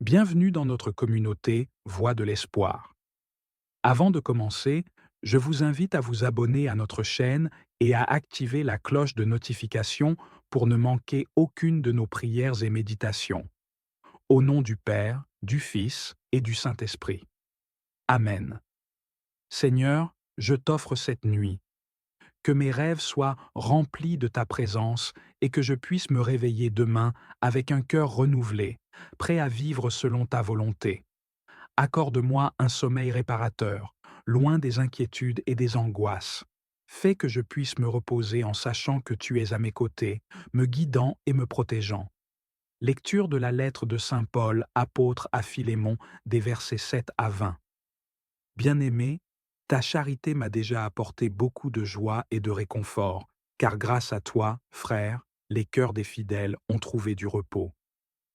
Bienvenue dans notre communauté Voix de l'Espoir. Avant de commencer, je vous invite à vous abonner à notre chaîne et à activer la cloche de notification pour ne manquer aucune de nos prières et méditations. Au nom du Père, du Fils et du Saint-Esprit. Amen. Seigneur, je t'offre cette nuit. Que mes rêves soient remplis de ta présence et que je puisse me réveiller demain avec un cœur renouvelé, prêt à vivre selon ta volonté. Accorde-moi un sommeil réparateur, loin des inquiétudes et des angoisses. Fais que je puisse me reposer en sachant que tu es à mes côtés, me guidant et me protégeant. Lecture de la lettre de Saint Paul, apôtre à Philémon, des versets 7 à 20. Bien-aimé, ta charité m'a déjà apporté beaucoup de joie et de réconfort, car grâce à toi, frère, les cœurs des fidèles ont trouvé du repos.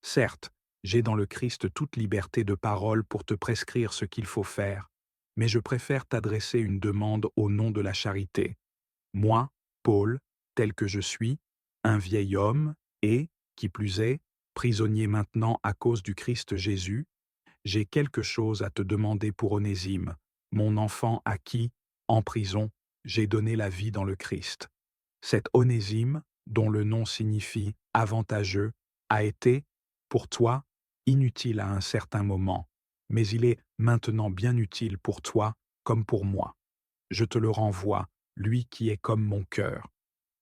Certes, j'ai dans le Christ toute liberté de parole pour te prescrire ce qu'il faut faire, mais je préfère t'adresser une demande au nom de la charité. Moi, Paul, tel que je suis, un vieil homme, et, qui plus est, prisonnier maintenant à cause du Christ Jésus, j'ai quelque chose à te demander pour Onésime, mon enfant à qui, en prison, j'ai donné la vie dans le Christ. Cet Onésime, dont le nom signifie avantageux, a été, pour toi, inutile à un certain moment, mais il est maintenant bien utile pour toi comme pour moi. Je te le renvoie, lui qui est comme mon cœur.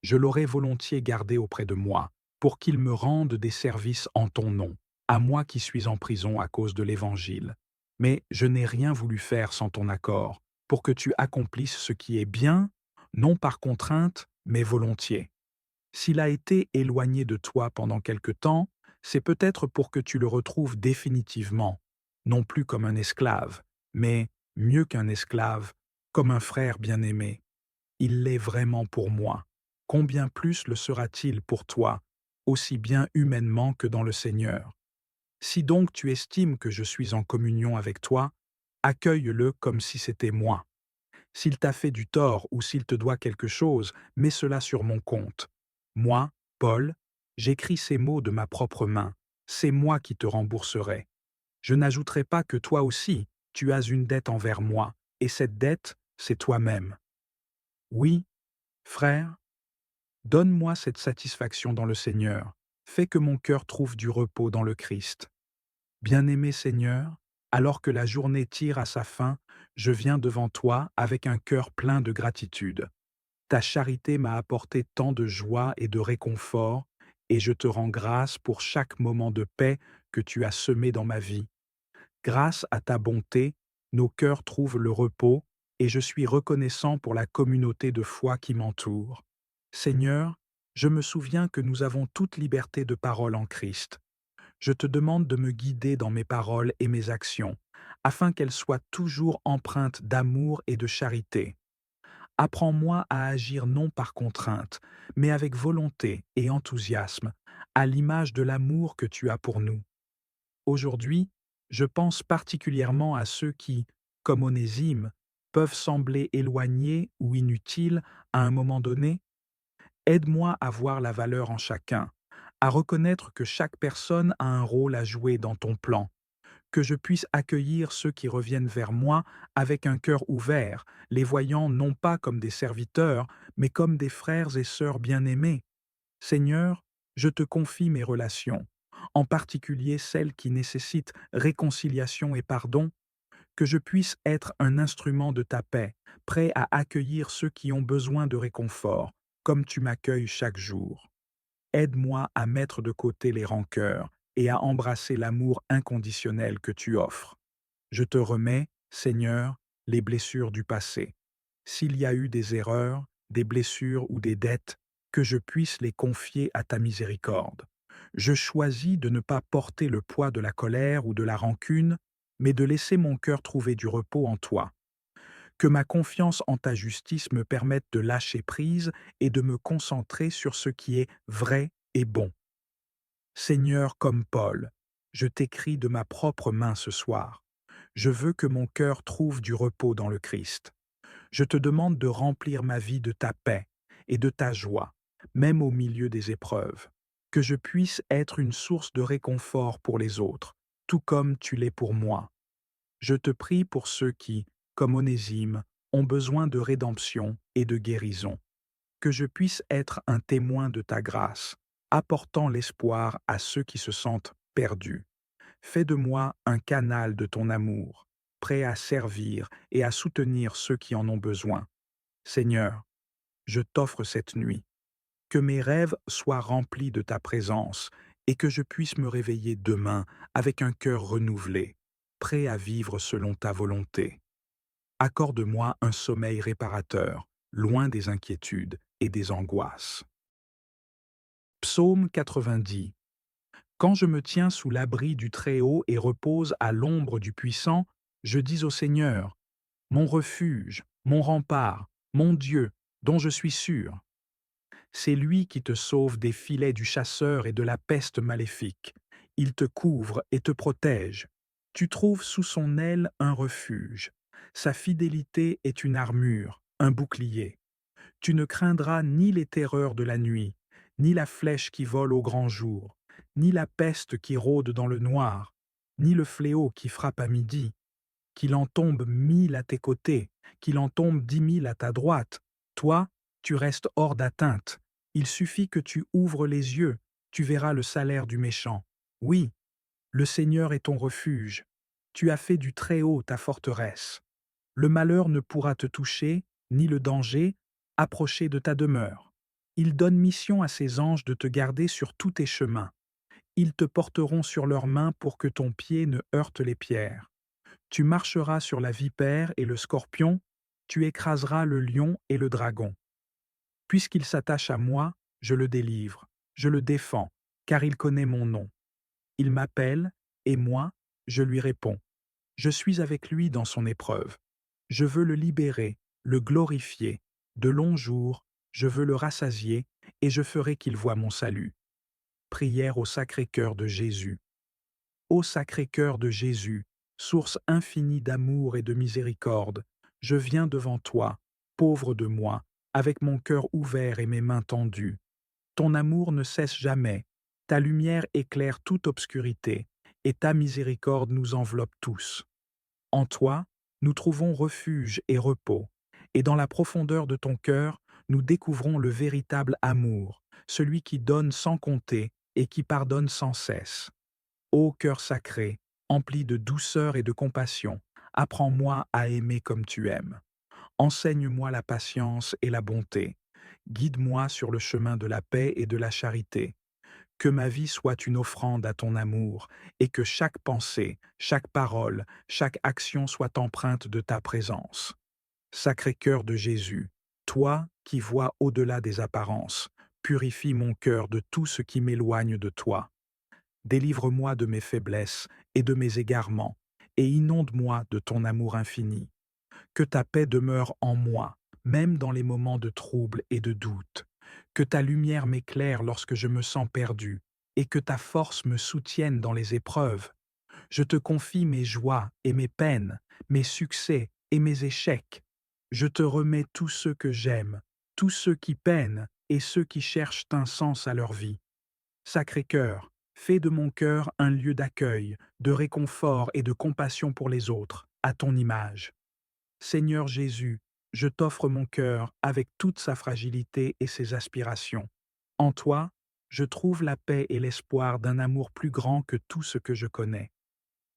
Je l'aurais volontiers gardé auprès de moi, pour qu'il me rende des services en ton nom, à moi qui suis en prison à cause de l'Évangile. Mais je n'ai rien voulu faire sans ton accord, pour que tu accomplisses ce qui est bien, non par contrainte, mais volontiers. S'il a été éloigné de toi pendant quelque temps, c'est peut-être pour que tu le retrouves définitivement, non plus comme un esclave, mais, mieux qu'un esclave, comme un frère bien-aimé. Il l'est vraiment pour moi. Combien plus le sera-t-il pour toi, aussi bien humainement que dans le Seigneur? Si donc tu estimes que je suis en communion avec toi, accueille-le comme si c'était moi. S'il t'a fait du tort ou s'il te doit quelque chose, mets cela sur mon compte. Moi, Paul, j'écris ces mots de ma propre main. C'est moi qui te rembourserai. Je n'ajouterai pas que toi aussi, tu as une dette envers moi, et cette dette, c'est toi-même. Oui, frère, donne-moi cette satisfaction dans le Seigneur. Fais que mon cœur trouve du repos dans le Christ. Bien-aimé Seigneur, alors que la journée tire à sa fin, je viens devant toi avec un cœur plein de gratitude. Ta charité m'a apporté tant de joie et de réconfort, et je te rends grâce pour chaque moment de paix que tu as semé dans ma vie. Grâce à ta bonté, nos cœurs trouvent le repos, et je suis reconnaissant pour la communauté de foi qui m'entoure. Seigneur, je me souviens que nous avons toute liberté de parole en Christ. Je te demande de me guider dans mes paroles et mes actions, afin qu'elles soient toujours empreintes d'amour et de charité. Apprends-moi à agir non par contrainte, mais avec volonté et enthousiasme, à l'image de l'amour que tu as pour nous. Aujourd'hui, je pense particulièrement à ceux qui, comme Onésime, peuvent sembler éloignés ou inutiles à un moment donné. Aide-moi à voir la valeur en chacun, à reconnaître que chaque personne a un rôle à jouer dans ton plan, que je puisse accueillir ceux qui reviennent vers moi avec un cœur ouvert, les voyant non pas comme des serviteurs, mais comme des frères et sœurs bien-aimés. Seigneur, je te confie mes relations, en particulier celles qui nécessitent réconciliation et pardon, que je puisse être un instrument de ta paix, prêt à accueillir ceux qui ont besoin de réconfort, comme tu m'accueilles chaque jour. Aide-moi à mettre de côté les rancœurs et à embrasser l'amour inconditionnel que tu offres. Je te remets, Seigneur, les blessures du passé. S'il y a eu des erreurs, des blessures ou des dettes, que je puisse les confier à ta miséricorde. Je choisis de ne pas porter le poids de la colère ou de la rancune, mais de laisser mon cœur trouver du repos en toi. Que ma confiance en ta justice me permette de lâcher prise et de me concentrer sur ce qui est vrai et bon. Seigneur comme Paul, je t'écris de ma propre main ce soir. Je veux que mon cœur trouve du repos dans le Christ. Je te demande de remplir ma vie de ta paix et de ta joie, même au milieu des épreuves. Que je puisse être une source de réconfort pour les autres, tout comme tu l'es pour moi. Je te prie pour ceux qui, comme Onésime, ont besoin de rédemption et de guérison, que je puisse être un témoin de ta grâce, apportant l'espoir à ceux qui se sentent perdus. Fais de moi un canal de ton amour, prêt à servir et à soutenir ceux qui en ont besoin. Seigneur, je t'offre cette nuit. Que mes rêves soient remplis de ta présence et que je puisse me réveiller demain avec un cœur renouvelé, prêt à vivre selon ta volonté. Accorde-moi un sommeil réparateur, loin des inquiétudes et des angoisses. Psaume 90. Quand je me tiens sous l'abri du Très-Haut et repose à l'ombre du Puissant, je dis au Seigneur, mon refuge, mon rempart, mon Dieu, dont je suis sûr. C'est lui qui te sauve des filets du chasseur et de la peste maléfique. Il te couvre et te protège. Tu trouves sous son aile un refuge. Sa fidélité est une armure, un bouclier. Tu ne craindras ni les terreurs de la nuit, ni la flèche qui vole au grand jour, ni la peste qui rôde dans le noir, ni le fléau qui frappe à midi. Qu'il en tombe 1000 à tes côtés, qu'il en tombe 10 000 à ta droite. Toi, tu restes hors d'atteinte. Il suffit que tu ouvres les yeux, tu verras le salaire du méchant. Oui, le Seigneur est ton refuge. Tu as fait du Très-Haut ta forteresse. Le malheur ne pourra te toucher, ni le danger approcher de ta demeure. Il donne mission à ses anges de te garder sur tous tes chemins. Ils te porteront sur leurs mains pour que ton pied ne heurte les pierres. Tu marcheras sur la vipère et le scorpion, tu écraseras le lion et le dragon. Puisqu'il s'attache à moi, je le délivre, je le défends, car il connaît mon nom. Il m'appelle, et moi, je lui réponds. Je suis avec lui dans son épreuve. Je veux le libérer, le glorifier. De longs jours, je veux le rassasier, et je ferai qu'il voie mon salut. Prière au Sacré-Cœur de Jésus. Ô Sacré-Cœur de Jésus, source infinie d'amour et de miséricorde, je viens devant toi, pauvre de moi, avec mon cœur ouvert et mes mains tendues. Ton amour ne cesse jamais, ta lumière éclaire toute obscurité, et ta miséricorde nous enveloppe tous. En toi, nous trouvons refuge et repos, et dans la profondeur de ton cœur, nous découvrons le véritable amour, celui qui donne sans compter et qui pardonne sans cesse. Ô cœur sacré, empli de douceur et de compassion, apprends-moi à aimer comme tu aimes. Enseigne-moi la patience et la bonté. Guide-moi sur le chemin de la paix et de la charité. Que ma vie soit une offrande à ton amour, et que chaque pensée, chaque parole, chaque action soit empreinte de ta présence. Sacré-Cœur de Jésus, toi qui vois au-delà des apparences, purifie mon cœur de tout ce qui m'éloigne de toi. Délivre-moi de mes faiblesses et de mes égarements, et inonde-moi de ton amour infini. Que ta paix demeure en moi, même dans les moments de trouble et de doute. Que ta lumière m'éclaire lorsque je me sens perdu, et que ta force me soutienne dans les épreuves. Je te confie mes joies et mes peines, mes succès et mes échecs. Je te remets tous ceux que j'aime, tous ceux qui peinent et ceux qui cherchent un sens à leur vie. Sacré-Cœur, fais de mon cœur un lieu d'accueil, de réconfort et de compassion pour les autres, à ton image. Seigneur Jésus, je t'offre mon cœur avec toute sa fragilité et ses aspirations. En toi, je trouve la paix et l'espoir d'un amour plus grand que tout ce que je connais.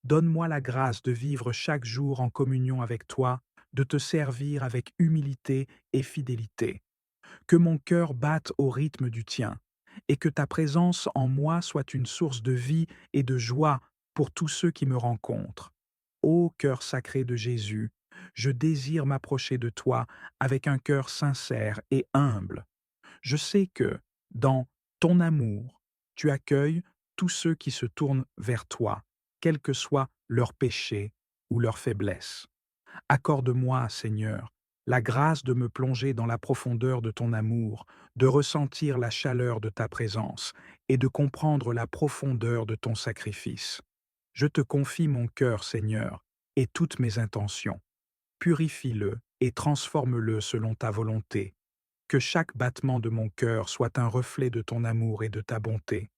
Donne-moi la grâce de vivre chaque jour en communion avec toi, de te servir avec humilité et fidélité. Que mon cœur batte au rythme du tien, et que ta présence en moi soit une source de vie et de joie pour tous ceux qui me rencontrent. Ô cœur sacré de Jésus, je désire m'approcher de toi avec un cœur sincère et humble. Je sais que, dans ton amour, tu accueilles tous ceux qui se tournent vers toi, quels que soient leurs péchés ou leurs faiblesses. Accorde-moi, Seigneur, la grâce de me plonger dans la profondeur de ton amour, de ressentir la chaleur de ta présence et de comprendre la profondeur de ton sacrifice. Je te confie mon cœur, Seigneur, et toutes mes intentions. Purifie-le et transforme-le selon ta volonté. Que chaque battement de mon cœur soit un reflet de ton amour et de ta bonté.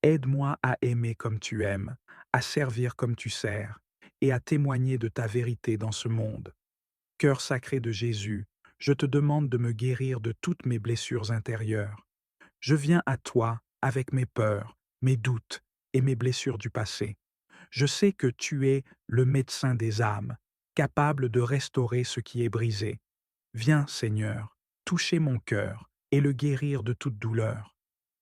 Aide-moi à aimer comme tu aimes, à servir comme tu sers, et à témoigner de ta vérité dans ce monde. Cœur sacré de Jésus, je te demande de me guérir de toutes mes blessures intérieures. Je viens à toi avec mes peurs, mes doutes et mes blessures du passé. Je sais que tu es le médecin des âmes, capable de restaurer ce qui est brisé. Viens, Seigneur, toucher mon cœur et le guérir de toute douleur.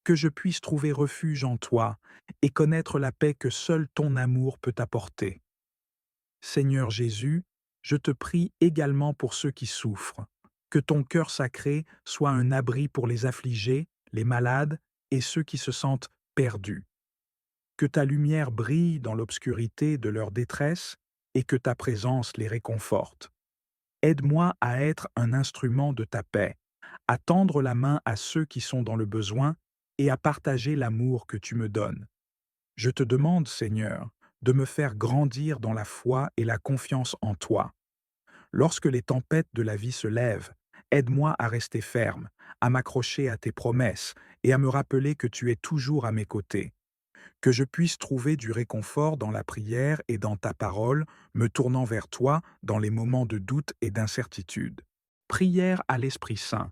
Que je puisse trouver refuge en toi et connaître la paix que seul ton amour peut apporter. Seigneur Jésus, je te prie également pour ceux qui souffrent. Que ton cœur sacré soit un abri pour les affligés, les malades et ceux qui se sentent perdus. Que ta lumière brille dans l'obscurité de leur détresse et que ta présence les réconforte. Aide-moi à être un instrument de ta paix, à tendre la main à ceux qui sont dans le besoin et à partager l'amour que tu me donnes. Je te demande, Seigneur, de me faire grandir dans la foi et la confiance en toi. Lorsque les tempêtes de la vie se lèvent, aide-moi à rester ferme, à m'accrocher à tes promesses et à me rappeler que tu es toujours à mes côtés. Que je puisse trouver du réconfort dans la prière et dans ta parole, me tournant vers toi dans les moments de doute et d'incertitude. Prière à l'Esprit Saint.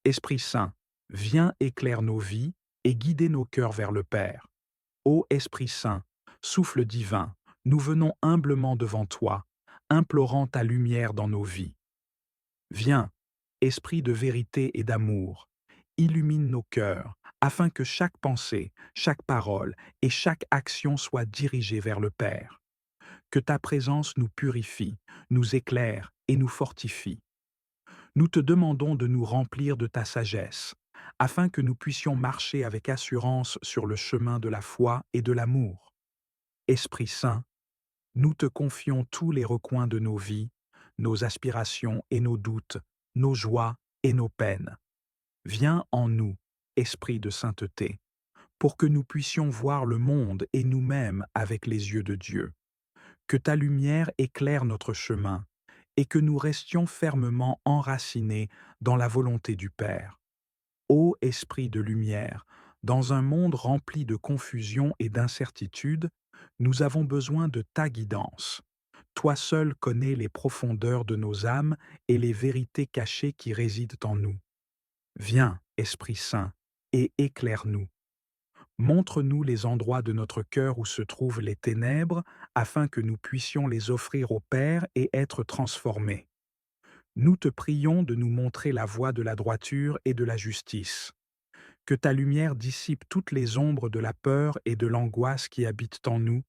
Esprit Saint, viens éclaire nos vies et guider nos cœurs vers le Père. Ô Esprit Saint, souffle divin, nous venons humblement devant toi, implorant ta lumière dans nos vies. Viens, Esprit de vérité et d'amour, illumine nos cœurs, afin que chaque pensée, chaque parole et chaque action soit dirigée vers le Père. Que ta présence nous purifie, nous éclaire et nous fortifie. Nous te demandons de nous remplir de ta sagesse, afin que nous puissions marcher avec assurance sur le chemin de la foi et de l'amour. Esprit Saint, nous te confions tous les recoins de nos vies, nos aspirations et nos doutes, nos joies et nos peines. Viens en nous, Esprit de sainteté, pour que nous puissions voir le monde et nous-mêmes avec les yeux de Dieu. Que ta lumière éclaire notre chemin et que nous restions fermement enracinés dans la volonté du Père. Ô Esprit de lumière, dans un monde rempli de confusion et d'incertitude, nous avons besoin de ta guidance. Toi seul connais les profondeurs de nos âmes et les vérités cachées qui résident en nous. Viens, Esprit Saint, et éclaire-nous. Montre-nous les endroits de notre cœur où se trouvent les ténèbres, afin que nous puissions les offrir au Père et être transformés. Nous te prions de nous montrer la voie de la droiture et de la justice. Que ta lumière dissipe toutes les ombres de la peur et de l'angoisse qui habitent en nous.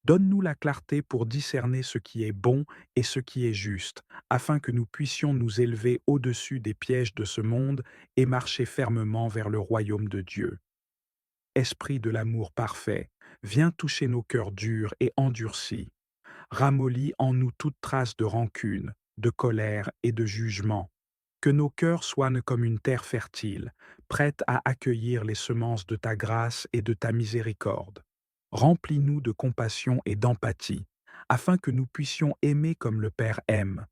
Donne-nous la clarté pour discerner ce qui est bon et ce qui est juste, afin que nous puissions nous élever au-dessus des pièges de ce monde et marcher fermement vers le royaume de Dieu. Esprit de l'amour parfait, viens toucher nos cœurs durs et endurcis. Ramollis en nous toute trace de rancune, de colère et de jugement. Que nos cœurs soient comme une terre fertile, prête à accueillir les semences de ta grâce et de ta miséricorde. Remplis-nous de compassion et d'empathie, afin que nous puissions aimer comme le Père aime.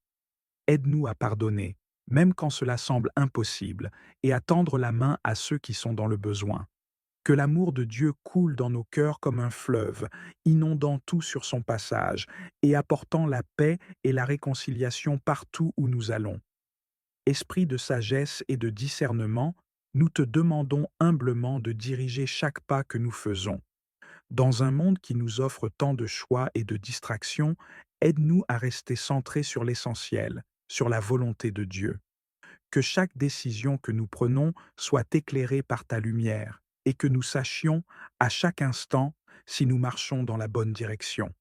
Aide-nous à pardonner, même quand cela semble impossible, et à tendre la main à ceux qui sont dans le besoin. Que l'amour de Dieu coule dans nos cœurs comme un fleuve, inondant tout sur son passage et apportant la paix et la réconciliation partout où nous allons. Esprit de sagesse et de discernement, nous te demandons humblement de diriger chaque pas que nous faisons. Dans un monde qui nous offre tant de choix et de distractions, aide-nous à rester centrés sur l'essentiel, sur la volonté de Dieu. Que chaque décision que nous prenons soit éclairée par ta lumière et que nous sachions, à chaque instant, si nous marchons dans la bonne direction.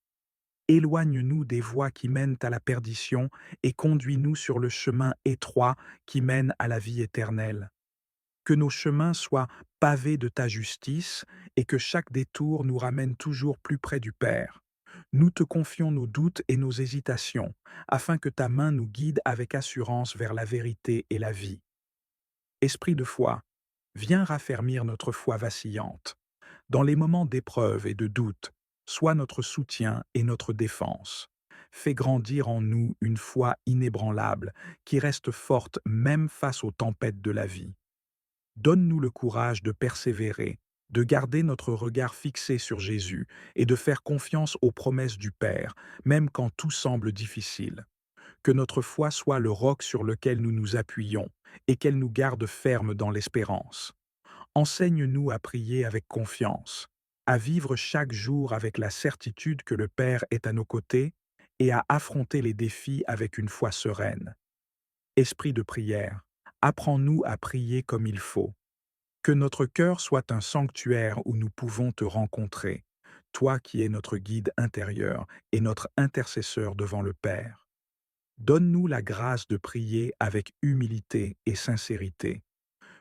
Éloigne-nous des voies qui mènent à la perdition et conduis-nous sur le chemin étroit qui mène à la vie éternelle. Que nos chemins soient pavés de ta justice et que chaque détour nous ramène toujours plus près du Père. Nous te confions nos doutes et nos hésitations, afin que ta main nous guide avec assurance vers la vérité et la vie. Esprit de foi, viens raffermir notre foi vacillante. Dans les moments d'épreuve et de doute, sois notre soutien et notre défense. Fais grandir en nous une foi inébranlable qui reste forte même face aux tempêtes de la vie. Donne-nous le courage de persévérer, de garder notre regard fixé sur Jésus et de faire confiance aux promesses du Père, même quand tout semble difficile. Que notre foi soit le roc sur lequel nous nous appuyons et qu'elle nous garde fermes dans l'espérance. Enseigne-nous à prier avec confiance, à vivre chaque jour avec la certitude que le Père est à nos côtés et à affronter les défis avec une foi sereine. Esprit de prière, apprends-nous à prier comme il faut. Que notre cœur soit un sanctuaire où nous pouvons te rencontrer, toi qui es notre guide intérieur et notre intercesseur devant le Père. Donne-nous la grâce de prier avec humilité et sincérité,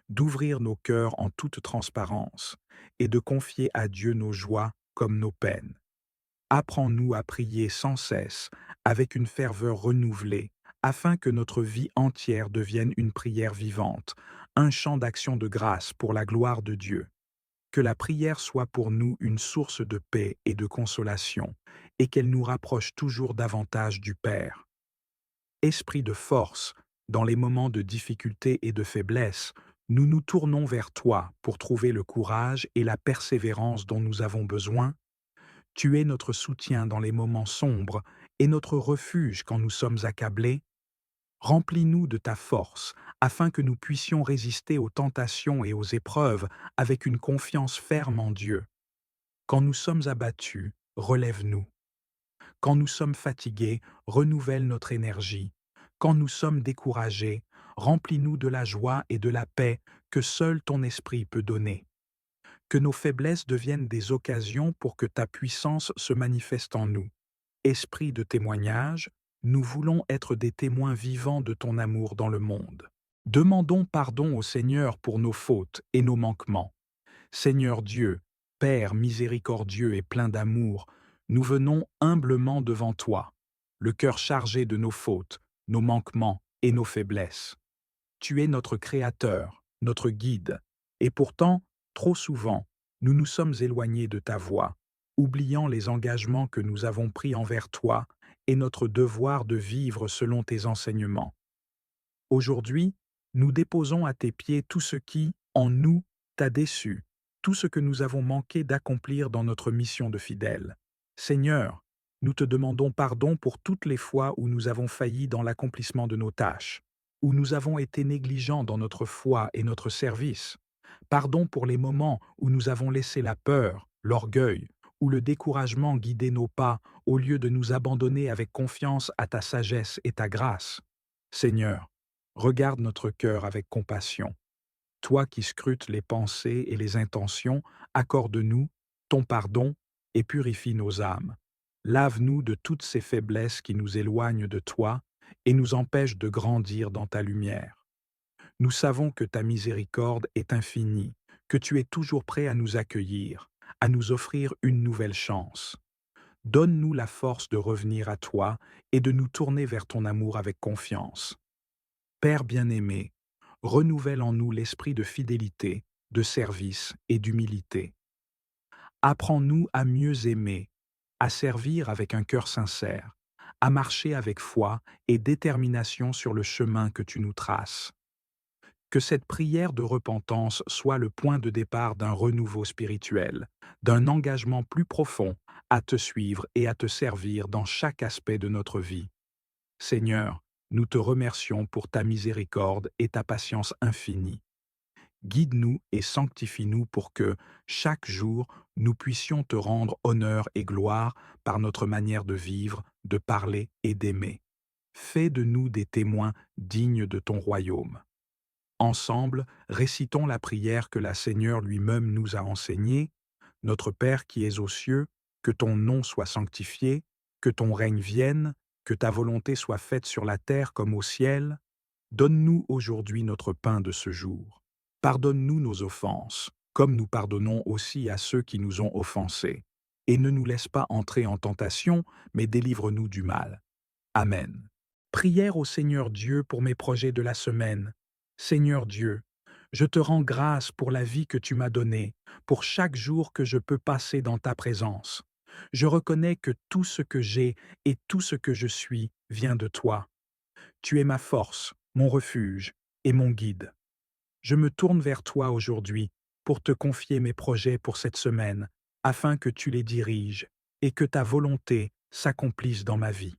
d'ouvrir nos cœurs en toute transparence et de confier à Dieu nos joies comme nos peines. Apprends-nous à prier sans cesse, avec une ferveur renouvelée, afin que notre vie entière devienne une prière vivante, un chant d'action de grâce pour la gloire de Dieu. Que la prière soit pour nous une source de paix et de consolation, et qu'elle nous rapproche toujours davantage du Père. Esprit de force, dans les moments de difficulté et de faiblesse, nous nous tournons vers toi pour trouver le courage et la persévérance dont nous avons besoin. Tu es notre soutien dans les moments sombres et notre refuge quand nous sommes accablés. Remplis-nous de ta force, afin que nous puissions résister aux tentations et aux épreuves avec une confiance ferme en Dieu. Quand nous sommes abattus, relève-nous. Quand nous sommes fatigués, renouvelle notre énergie. Quand nous sommes découragés, remplis-nous de la joie et de la paix que seul ton esprit peut donner. Que nos faiblesses deviennent des occasions pour que ta puissance se manifeste en nous. Esprit de témoignage, nous voulons être des témoins vivants de ton amour dans le monde. Demandons pardon au Seigneur pour nos fautes et nos manquements. Seigneur Dieu, Père miséricordieux et plein d'amour, nous venons humblement devant toi, le cœur chargé de nos fautes, nos manquements et nos faiblesses. Tu es notre Créateur, notre guide, et pourtant, trop souvent, nous nous sommes éloignés de ta voie, oubliant les engagements que nous avons pris envers toi et notre devoir de vivre selon tes enseignements. Aujourd'hui, nous déposons à tes pieds tout ce qui, en nous, t'a déçu, tout ce que nous avons manqué d'accomplir dans notre mission de fidèle. Seigneur, nous te demandons pardon pour toutes les fois où nous avons failli dans l'accomplissement de nos tâches, où nous avons été négligents dans notre foi et notre service. Pardon pour les moments où nous avons laissé la peur, l'orgueil ou le découragement guider nos pas au lieu de nous abandonner avec confiance à ta sagesse et ta grâce. Seigneur, regarde notre cœur avec compassion. Toi qui scrutes les pensées et les intentions, accorde-nous ton pardon et purifie nos âmes. Lave-nous de toutes ces faiblesses qui nous éloignent de toi et nous empêchent de grandir dans ta lumière. Nous savons que ta miséricorde est infinie, que tu es toujours prêt à nous accueillir, à nous offrir une nouvelle chance. Donne-nous la force de revenir à toi et de nous tourner vers ton amour avec confiance. Père bien-aimé, renouvelle en nous l'esprit de fidélité, de service et d'humilité. Apprends-nous à mieux aimer, à servir avec un cœur sincère, à marcher avec foi et détermination sur le chemin que tu nous traces. Que cette prière de repentance soit le point de départ d'un renouveau spirituel, d'un engagement plus profond à te suivre et à te servir dans chaque aspect de notre vie. Seigneur, nous te remercions pour ta miséricorde et ta patience infinie. Guide-nous et sanctifie-nous pour que, chaque jour, nous puissions te rendre honneur et gloire par notre manière de vivre, de parler et d'aimer. Fais de nous des témoins dignes de ton royaume. Ensemble, récitons la prière que la Seigneur lui-même nous a enseignée. Notre Père qui es aux cieux, que ton nom soit sanctifié, que ton règne vienne, que ta volonté soit faite sur la terre comme au ciel. Donne-nous aujourd'hui notre pain de ce jour. Pardonne-nous nos offenses, comme nous pardonnons aussi à ceux qui nous ont offensés. Et ne nous laisse pas entrer en tentation, mais délivre-nous du mal. Amen. Prière au Seigneur Dieu pour mes projets de la semaine. Seigneur Dieu, je te rends grâce pour la vie que tu m'as donnée, pour chaque jour que je peux passer dans ta présence. Je reconnais que tout ce que j'ai et tout ce que je suis vient de toi. Tu es ma force, mon refuge et mon guide. Je me tourne vers toi aujourd'hui pour te confier mes projets pour cette semaine, afin que tu les diriges et que ta volonté s'accomplisse dans ma vie.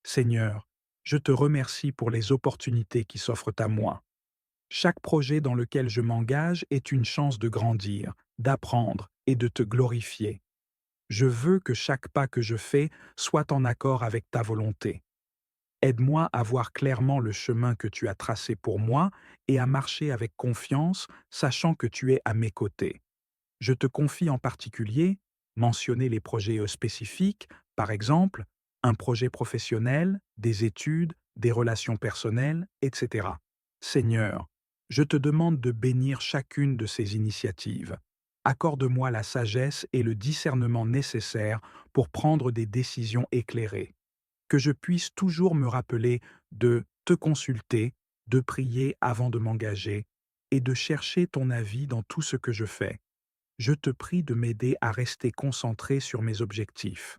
Seigneur, je te remercie pour les opportunités qui s'offrent à moi. Chaque projet dans lequel je m'engage est une chance de grandir, d'apprendre et de te glorifier. Je veux que chaque pas que je fais soit en accord avec ta volonté. Aide-moi à voir clairement le chemin que tu as tracé pour moi et à marcher avec confiance, sachant que tu es à mes côtés. Je te confie en particulier mentionner les projets spécifiques, par exemple, un projet professionnel, des études, des relations personnelles, etc. Seigneur, je te demande de bénir chacune de ces initiatives. Accorde-moi la sagesse et le discernement nécessaires pour prendre des décisions éclairées. Que je puisse toujours me rappeler de te consulter, de prier avant de m'engager et de chercher ton avis dans tout ce que je fais. Je te prie de m'aider à rester concentré sur mes objectifs.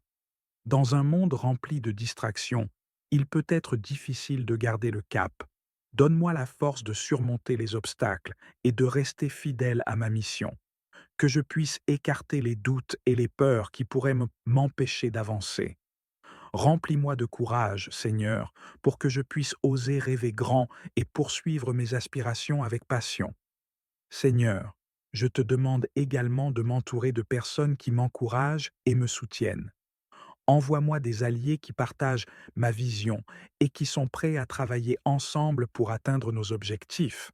Dans un monde rempli de distractions, il peut être difficile de garder le cap. Donne-moi la force de surmonter les obstacles et de rester fidèle à ma mission. Que je puisse écarter les doutes et les peurs qui pourraient m'empêcher d'avancer. Remplis-moi de courage, Seigneur, pour que je puisse oser rêver grand et poursuivre mes aspirations avec passion. Seigneur, je te demande également de m'entourer de personnes qui m'encouragent et me soutiennent. Envoie-moi des alliés qui partagent ma vision et qui sont prêts à travailler ensemble pour atteindre nos objectifs.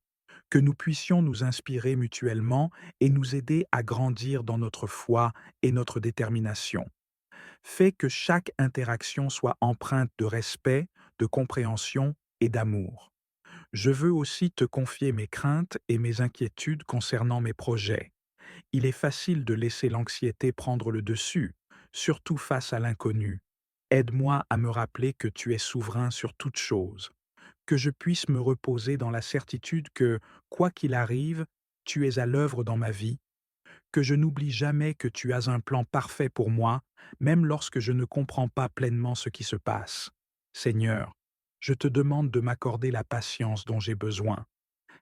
Que nous puissions nous inspirer mutuellement et nous aider à grandir dans notre foi et notre détermination. Fais que chaque interaction soit empreinte de respect, de compréhension et d'amour. Je veux aussi te confier mes craintes et mes inquiétudes concernant mes projets. Il est facile de laisser l'anxiété prendre le dessus, surtout face à l'inconnu. Aide-moi à me rappeler que tu es souverain sur toute chose, que je puisse me reposer dans la certitude que, quoi qu'il arrive, tu es à l'œuvre dans ma vie, que je n'oublie jamais que tu as un plan parfait pour moi, même lorsque je ne comprends pas pleinement ce qui se passe. Seigneur, je te demande de m'accorder la patience dont j'ai besoin.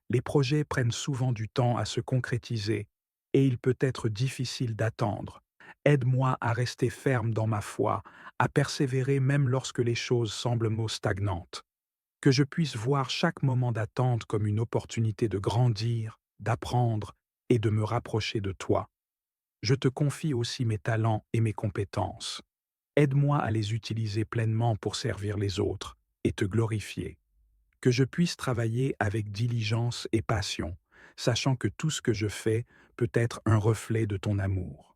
Les projets prennent souvent du temps à se concrétiser et il peut être difficile d'attendre. Aide-moi à rester ferme dans ma foi, à persévérer même lorsque les choses semblent stagnantes. Que je puisse voir chaque moment d'attente comme une opportunité de grandir, d'apprendre et de me rapprocher de toi. Je te confie aussi mes talents et mes compétences. Aide-moi à les utiliser pleinement pour servir les autres et te glorifier. Que je puisse travailler avec diligence et passion, sachant que tout ce que je fais peut être un reflet de ton amour.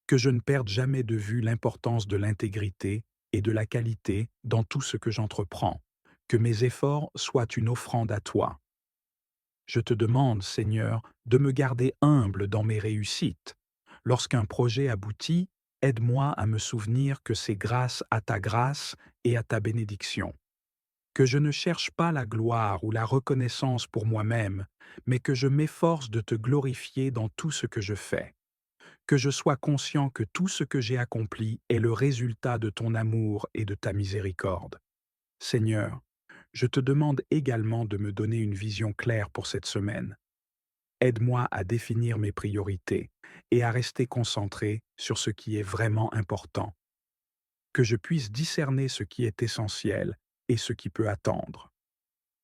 Que je ne perde jamais de vue l'importance de l'intégrité et de la qualité dans tout ce que j'entreprends. Que mes efforts soient une offrande à toi. Je te demande, Seigneur, de me garder humble dans mes réussites. Lorsqu'un projet aboutit, aide-moi à me souvenir que c'est grâce à ta grâce et à ta bénédiction. Que je ne cherche pas la gloire ou la reconnaissance pour moi-même, mais que je m'efforce de te glorifier dans tout ce que je fais. Que je sois conscient que tout ce que j'ai accompli est le résultat de ton amour et de ta miséricorde. Seigneur, je te demande également de me donner une vision claire pour cette semaine. Aide-moi à définir mes priorités et à rester concentré sur ce qui est vraiment important. Que je puisse discerner ce qui est essentiel et ce qui peut attendre.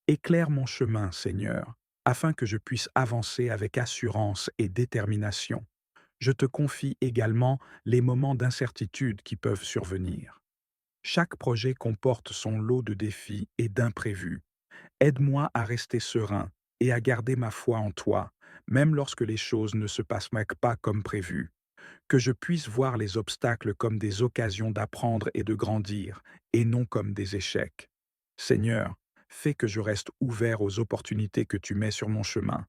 Éclaire mon chemin, Seigneur, afin que je puisse avancer avec assurance et détermination. Je te confie également les moments d'incertitude qui peuvent survenir. Chaque projet comporte son lot de défis et d'imprévus. Aide-moi à rester serein et à garder ma foi en toi, même lorsque les choses ne se passent pas comme prévu. Que je puisse voir les obstacles comme des occasions d'apprendre et de grandir, et non comme des échecs. Seigneur, fais que je reste ouvert aux opportunités que tu mets sur mon chemin.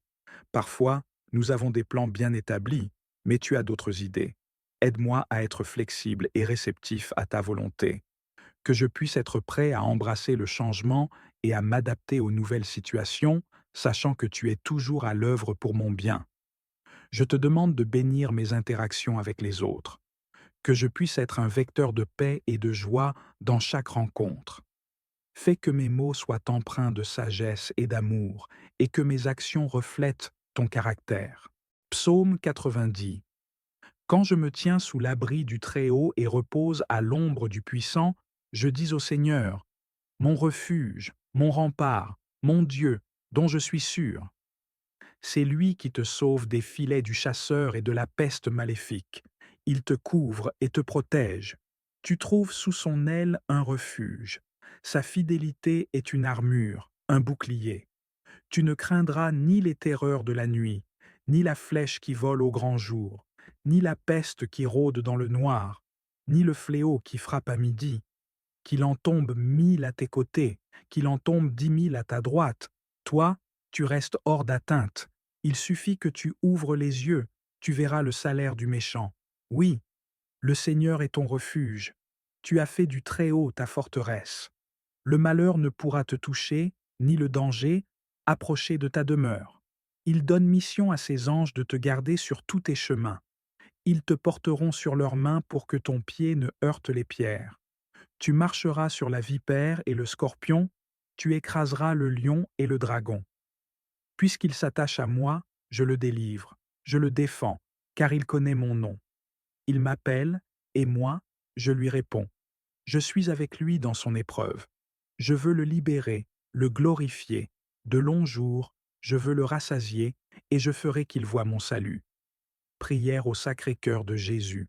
Parfois, nous avons des plans bien établis, mais tu as d'autres idées. Aide-moi à être flexible et réceptif à ta volonté. Que je puisse être prêt à embrasser le changement et à m'adapter aux nouvelles situations, sachant que tu es toujours à l'œuvre pour mon bien. Je te demande de bénir mes interactions avec les autres, que je puisse être un vecteur de paix et de joie dans chaque rencontre. Fais que mes mots soient empreints de sagesse et d'amour, et que mes actions reflètent ton caractère. Psaume 90. Quand je me tiens sous l'abri du Très-Haut et repose à l'ombre du Puissant, je dis au Seigneur, mon refuge, mon rempart, mon Dieu, dont je suis sûr. C'est lui qui te sauve des filets du chasseur et de la peste maléfique. Il te couvre et te protège. Tu trouves sous son aile un refuge. Sa fidélité est une armure, un bouclier. Tu ne craindras ni les terreurs de la nuit, ni la flèche qui vole au grand jour, ni la peste qui rôde dans le noir, ni le fléau qui frappe à midi. Qu'il en tombe 1000 à tes côtés, qu'il en tombe 10 000 à ta droite, toi, tu restes hors d'atteinte. Il suffit que tu ouvres les yeux, tu verras le salaire du méchant. Oui, le Seigneur est ton refuge. Tu as fait du Très-Haut ta forteresse. Le malheur ne pourra te toucher, ni le danger approcher de ta demeure. Il donne mission à ses anges de te garder sur tous tes chemins. Ils te porteront sur leurs mains pour que ton pied ne heurte les pierres. Tu marcheras sur la vipère et le scorpion, tu écraseras le lion et le dragon. Puisqu'il s'attache à moi, je le délivre, je le défends, car il connaît mon nom. Il m'appelle, et moi, je lui réponds. Je suis avec lui dans son épreuve. Je veux le libérer, le glorifier. De longs jours, je veux le rassasier, et je ferai qu'il voie mon salut. Prière au Sacré-Cœur de Jésus.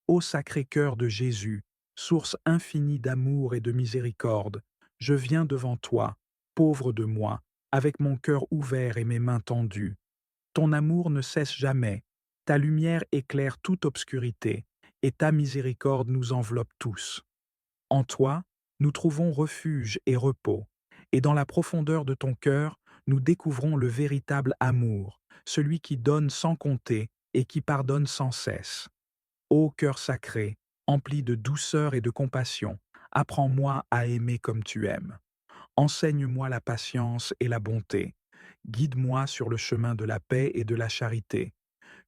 Ô Sacré-Cœur de Jésus, source infinie d'amour et de miséricorde, je viens devant toi, pauvre de moi, avec mon cœur ouvert et mes mains tendues. Ton amour ne cesse jamais, ta lumière éclaire toute obscurité, et ta miséricorde nous enveloppe tous. En toi, nous trouvons refuge et repos, et dans la profondeur de ton cœur, nous découvrons le véritable amour, celui qui donne sans compter et qui pardonne sans cesse. Ô cœur sacré, empli de douceur et de compassion, apprends-moi à aimer comme tu aimes. Enseigne-moi la patience et la bonté. Guide-moi sur le chemin de la paix et de la charité.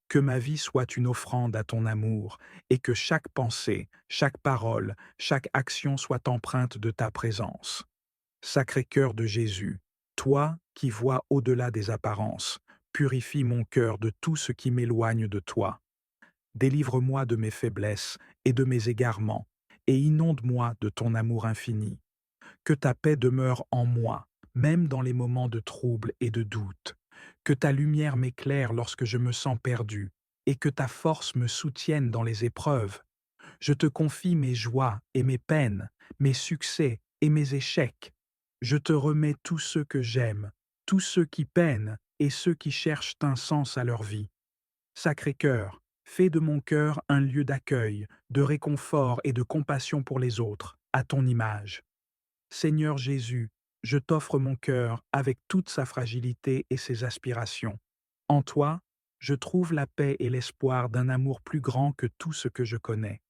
Que ma vie soit une offrande à ton amour, et que chaque pensée, chaque parole, chaque action soit empreinte de ta présence. Sacré-Cœur de Jésus, toi qui vois au-delà des apparences, purifie mon cœur de tout ce qui m'éloigne de toi. Délivre-moi de mes faiblesses et de mes égarements, et inonde-moi de ton amour infini. Que ta paix demeure en moi, même dans les moments de trouble et de doute. Que ta lumière m'éclaire lorsque je me sens perdu, et que ta force me soutienne dans les épreuves. Je te confie mes joies et mes peines, mes succès et mes échecs. Je te remets tous ceux que j'aime, tous ceux qui peinent et ceux qui cherchent un sens à leur vie. Sacré-Cœur, fais de mon cœur un lieu d'accueil, de réconfort et de compassion pour les autres, à ton image. Seigneur Jésus, je t'offre mon cœur avec toute sa fragilité et ses aspirations. En toi, je trouve la paix et l'espoir d'un amour plus grand que tout ce que je connais.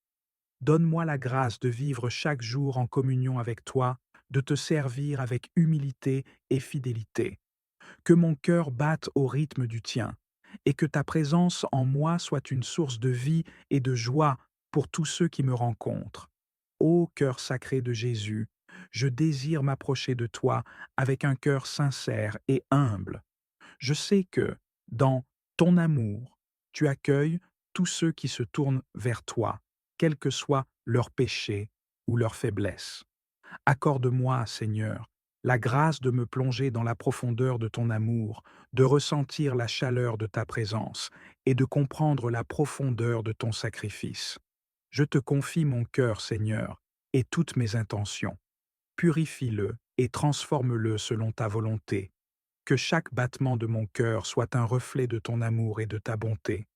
Donne-moi la grâce de vivre chaque jour en communion avec toi, de te servir avec humilité et fidélité. Que mon cœur batte au rythme du tien, et que ta présence en moi soit une source de vie et de joie pour tous ceux qui me rencontrent. Ô cœur sacré de Jésus, je désire m'approcher de toi avec un cœur sincère et humble. Je sais que, dans ton amour, tu accueilles tous ceux qui se tournent vers toi, quels que soient leurs péchés ou leurs faiblesses. Accorde-moi, Seigneur, la grâce de me plonger dans la profondeur de ton amour, de ressentir la chaleur de ta présence et de comprendre la profondeur de ton sacrifice. Je te confie mon cœur, Seigneur, et toutes mes intentions. Purifie-le et transforme-le selon ta volonté. Que chaque battement de mon cœur soit un reflet de ton amour et de ta bonté.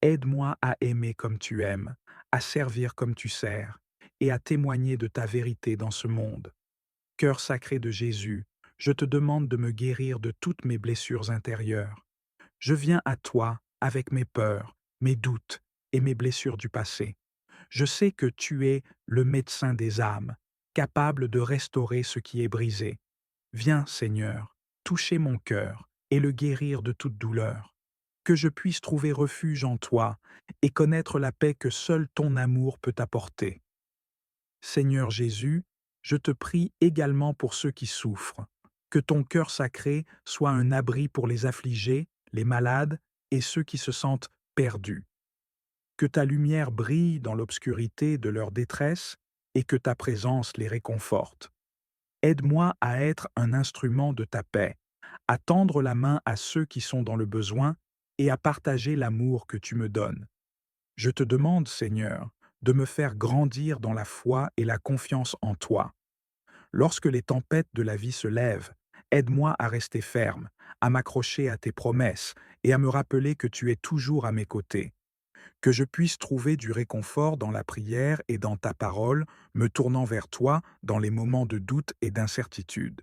Aide-moi à aimer comme tu aimes, à servir comme tu sers, et à témoigner de ta vérité dans ce monde. Cœur sacré de Jésus, je te demande de me guérir de toutes mes blessures intérieures. Je viens à toi avec mes peurs, mes doutes et mes blessures du passé. Je sais que tu es le médecin des âmes, capable de restaurer ce qui est brisé. Viens, Seigneur, toucher mon cœur et le guérir de toute douleur. Que je puisse trouver refuge en toi et connaître la paix que seul ton amour peut apporter. Seigneur Jésus, je te prie également pour ceux qui souffrent. Que ton cœur sacré soit un abri pour les affligés, les malades et ceux qui se sentent perdus. Que ta lumière brille dans l'obscurité de leur détresse et que ta présence les réconforte. Aide-moi à être un instrument de ta paix, à tendre la main à ceux qui sont dans le besoin et à partager l'amour que tu me donnes. Je te demande, Seigneur, de me faire grandir dans la foi et la confiance en toi. Lorsque les tempêtes de la vie se lèvent, aide-moi à rester ferme, à m'accrocher à tes promesses et à me rappeler que tu es toujours à mes côtés. Que je puisse trouver du réconfort dans la prière et dans ta parole, me tournant vers toi dans les moments de doute et d'incertitude.